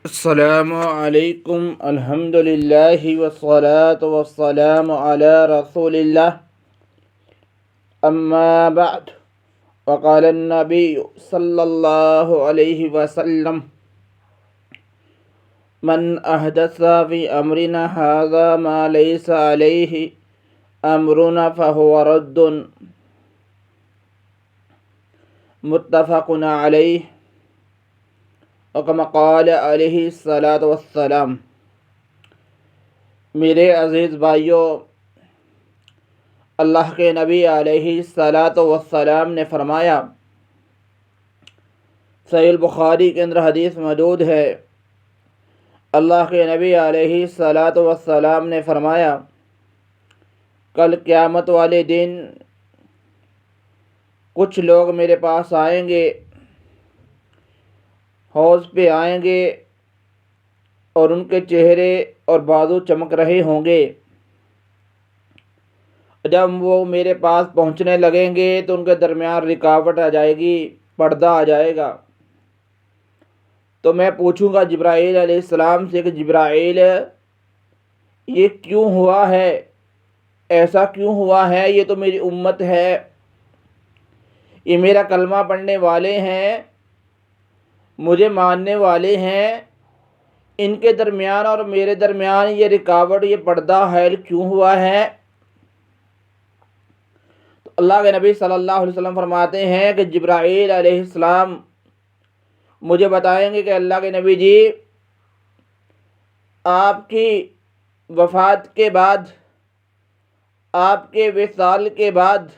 السلام علیکم الحمد للہ والصلاة والسلام علی رسول اللہ اما بعد وقال النبی صلی اللہ علیہ وسلم من احدث فی امرنا هذا ما لیس علیہ امرنا فهو رد متفق علیہ وكما قال علیہ الصلاۃ والسلام۔ میرے عزیز بھائیوں، اللہ کے نبی علیہ الصلاۃ والسلام نے فرمایا، صحیح البخاری کے اندر حدیث موجود ہے، اللہ کے نبی علیہ الصلاۃ والسلام نے فرمایا، کل قیامت والے دن کچھ لوگ میرے پاس آئیں گے، حوض پہ آئیں گے اور ان کے چہرے اور بازو چمک رہے ہوں گے۔ جب وہ میرے پاس پہنچنے لگیں گے تو ان کے درمیان رکاوٹ آ جائے گی، پردہ آ جائے گا۔ تو میں پوچھوں گا جبرائیل علیہ السلام سے کہ جبرائیل، یہ کیوں ہوا ہے؟ ایسا کیوں ہوا ہے؟ یہ تو میری امت ہے، یہ میرا کلمہ پڑھنے والے ہیں، مجھے ماننے والے ہیں، ان کے درمیان اور میرے درمیان یہ رکاوٹ، یہ پردہ حائل کیوں ہوا ہے؟ تو اللہ کے نبی صلی اللہ علیہ وسلم فرماتے ہیں کہ جبرائیل علیہ السلام مجھے بتائیں گے کہ اللہ کے نبی جی، آپ کی وفات کے بعد، آپ کے وصال کے بعد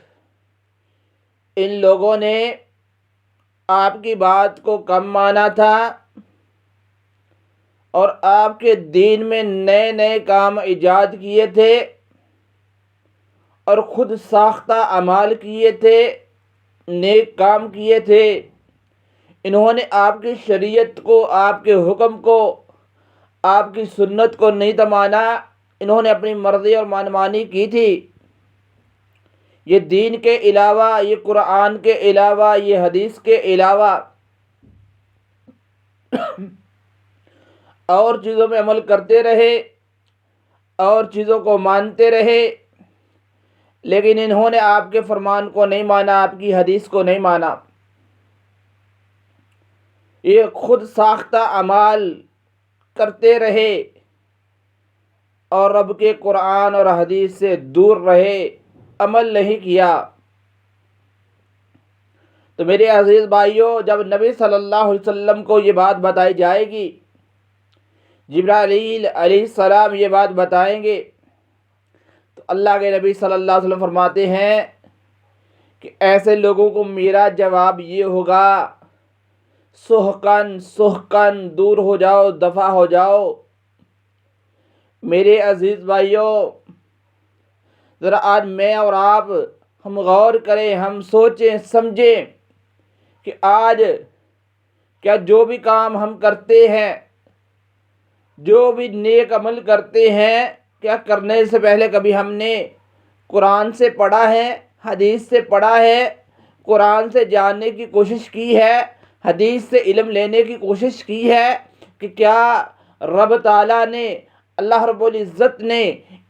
ان لوگوں نے آپ کی بات کو کم مانا تھا اور آپ کے دین میں نئے نئے کام ایجاد کیے تھے اور خود ساختہ اعمال کیے تھے، نیک کام کیے تھے۔ انہوں نے آپ کی شریعت کو، آپ کے حکم کو، آپ کی سنت کو نہیں تو مانا، انہوں نے اپنی مرضی اور منمانی کی تھی۔ یہ دین کے علاوہ، یہ قرآن کے علاوہ، یہ حدیث کے علاوہ اور چیزوں میں عمل کرتے رہے، اور چیزوں کو مانتے رہے، لیکن انہوں نے آپ کے فرمان کو نہیں مانا، آپ کی حدیث کو نہیں مانا۔ یہ خود ساختہ اعمال کرتے رہے اور رب کے قرآن اور حدیث سے دور رہے، عمل نہیں کیا۔ تو میرے عزیز بھائیوں، جب نبی صلی اللہ علیہ وسلم کو یہ بات بتائی جائے گی، جبرائیل علیہ السلام یہ بات بتائیں گے، تو اللہ کے نبی صلی اللہ علیہ وسلم فرماتے ہیں کہ ایسے لوگوں کو میرا جواب یہ ہوگا، سحقن سحقن، دور ہو جاؤ، دفع ہو جاؤ۔ میرے عزیز بھائیوں، ذرا آج میں اور آپ ہم غور کریں، ہم سوچیں سمجھیں کہ آج کیا جو بھی کام ہم کرتے ہیں، جو بھی نیک عمل کرتے ہیں، کیا کرنے سے پہلے کبھی ہم نے قرآن سے پڑھا ہے، حدیث سے پڑھا ہے، قرآن سے جاننے کی کوشش کی ہے، حدیث سے علم لینے کی کوشش کی ہے کہ کیا رب تعالیٰ نے، اللہ رب العزت نے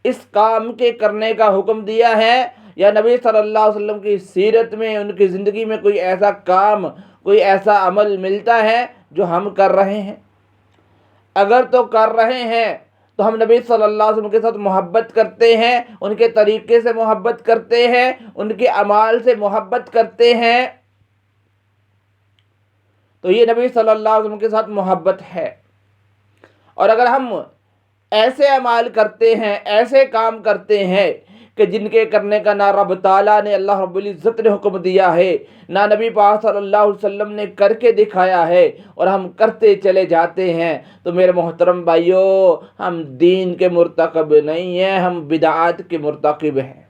اس کام کے کرنے کا حکم دیا ہے، یا نبی صلی اللہ علیہ وسلم کی سیرت میں، ان کی زندگی میں کوئی ایسا کام، کوئی ایسا عمل ملتا ہے جو ہم کر رہے ہیں؟ اگر تو کر رہے ہیں تو ہم نبی صلی اللہ علیہ وسلم کے ساتھ محبت کرتے ہیں، ان کے طریقے سے محبت کرتے ہیں، ان کے اعمال سے محبت کرتے ہیں، تو یہ نبی صلی اللہ علیہ وسلم کے ساتھ محبت ہے۔ اور اگر ہم ایسے اعمال کرتے ہیں، ایسے کام کرتے ہیں کہ جن کے کرنے کا نہ رب تعالیٰ نے، اللہ رب العزت نے حکم دیا ہے، نہ نبی پاک صلی اللہ علیہ وسلم نے کر کے دکھایا ہے، اور ہم کرتے چلے جاتے ہیں، تو میرے محترم بھائیوں، ہم دین کے مرتکب نہیں ہیں، ہم بدعات کے مرتکب ہیں۔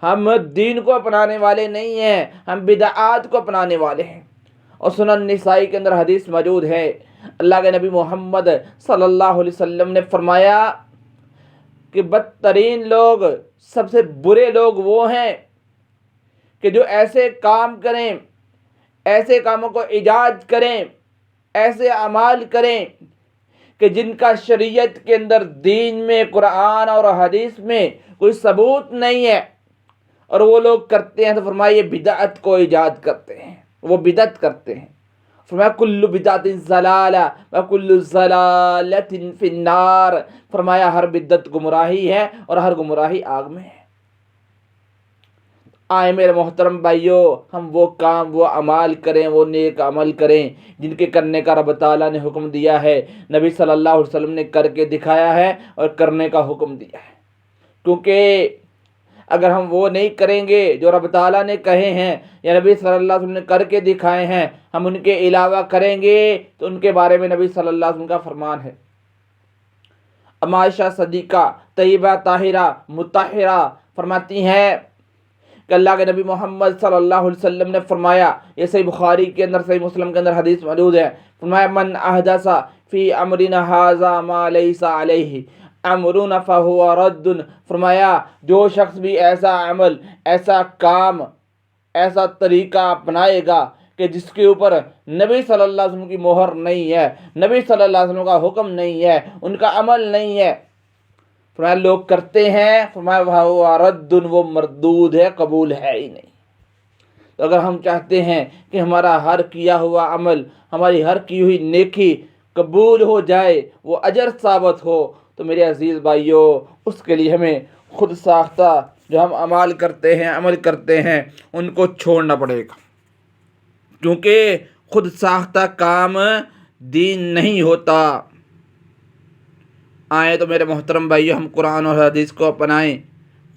ہم دین کو اپنانے والے نہیں ہیں، ہم بدعات کو اپنانے والے ہیں۔ اور سنن نسائی کے اندر حدیث موجود ہے، اللہ کے نبی محمد صلی اللہ علیہ وسلم نے فرمایا کہ بدترین لوگ، سب سے برے لوگ وہ ہیں کہ جو ایسے کام کریں، ایسے کاموں کو ایجاد کریں، ایسے اعمال کریں کہ جن کا شریعت کے اندر دین میں قرآن اور حدیث میں کوئی ثبوت نہیں ہے اور وہ لوگ کرتے ہیں تو فرمایا یہ بدعت کو ایجاد کرتے ہیں، وہ بدعت کرتے ہیں۔ فرمایا کل بدعت ضلالہ وکل ضلالۃ فی النار، فرمایا ہر بدعت گمراہی ہے اور ہر گمراہی آگ میں ہے۔ آئے میرے محترم بھائیوں، ہم وہ کام وہ اعمال کریں، وہ نیک عمل کریں جن کے کرنے کا رب تعالیٰ نے حکم دیا ہے، نبی صلی اللہ علیہ وسلم نے کر کے دکھایا ہے اور کرنے کا حکم دیا ہے۔ کیونکہ اگر ہم وہ نہیں کریں گے جو رب تعالیٰ نے کہے ہیں یا نبی صلی اللہ علیہ وسلم نے کر کے دکھائے ہیں، ہم ان کے علاوہ کریں گے تو ان کے بارے میں نبی صلی اللہ علیہ وسلم کا فرمان ہے۔ ام عائشہ صدیقہ طیبہ طاہرہ مطہرہ فرماتی ہیں کہ اللہ کے نبی محمد صلی اللہ علیہ وسلم نے فرمایا، یہ صحیح بخاری کے اندر صحیح مسلم کے اندر حدیث موجود ہے، فرمایا من احدث فی امرنا ھذا ما لیس علیہ امرنا فہو رد، فرمایا جو شخص بھی ایسا عمل، ایسا کام، ایسا طریقہ اپنائے گا کہ جس کے اوپر نبی صلی اللہ علیہ وسلم کی مہر نہیں ہے، نبی صلی اللہ علیہ وسلم کا حکم نہیں ہے، ان کا عمل نہیں ہے، فرمایا لوگ کرتے ہیں، فرمایا وہ رد، وہ مردود ہے، قبول ہے ہی نہیں۔ تو اگر ہم چاہتے ہیں کہ ہمارا ہر کیا ہوا عمل، ہماری ہر کی ہوئی نیکی قبول ہو جائے، وہ اجر ثابت ہو، تو میرے عزیز بھائیوں اس کے لیے ہمیں خود ساختہ جو ہم عمل کرتے ہیں ان کو چھوڑنا پڑے گا، کیونکہ خود ساختہ کام دین نہیں ہوتا۔ آئیں تو میرے محترم بھائیو ہم قرآن اور حدیث کو اپنائیں،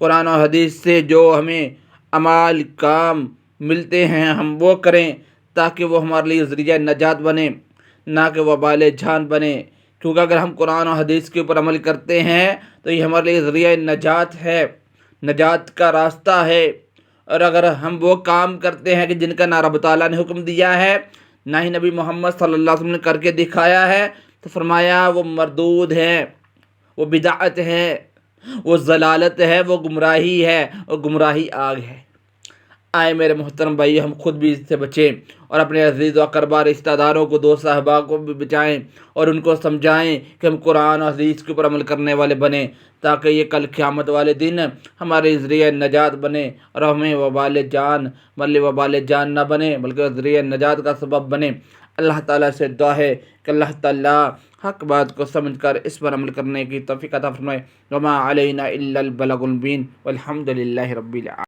قرآن اور حدیث سے جو ہمیں اعمال کام ملتے ہیں ہم وہ کریں، تاکہ وہ ہمارے لیے ذریعہ نجات بنے، نہ کہ وبال جان بنے۔ کیونکہ اگر ہم قرآن اور حدیث کے اوپر عمل کرتے ہیں تو یہ ہمارے لیے ذریعہ نجات ہے، نجات کا راستہ ہے۔ اور اگر ہم وہ کام کرتے ہیں کہ جن کا نہ رب تعالیٰ نے حکم دیا ہے، نہ ہی نبی محمد صلی اللہ علیہ وسلم نے کر کے دکھایا ہے، تو فرمایا وہ مردود ہے، وہ بدعت ہے، وہ ضلالت ہے، وہ گمراہی ہے اور گمراہی آگ ہے۔ آئے میرے محترم بھائی ہم خود بھی اس سے بچیں اور اپنے عزیز و اقربا رشتہ داروں کو، دوست احباب کو بھی بچائیں اور ان کو سمجھائیں کہ ہم قرآن اور حدیث کے اوپر عمل کرنے والے بنیں، تاکہ یہ کل قیامت والے دن ہمارے ذریعہ نجات بنے اور ہمیں وبال جان نہ بنے بلکہ ذریعہ نجات کا سبب بنے۔ اللہ تعالیٰ سے دعا ہے کہ اللہ تعالیٰ حق بات کو سمجھ کر اس پر عمل کرنے کی توفیق عطا فرمائے۔ وما علینا الا البلاغ المبین والحمد للہ رب العالمین۔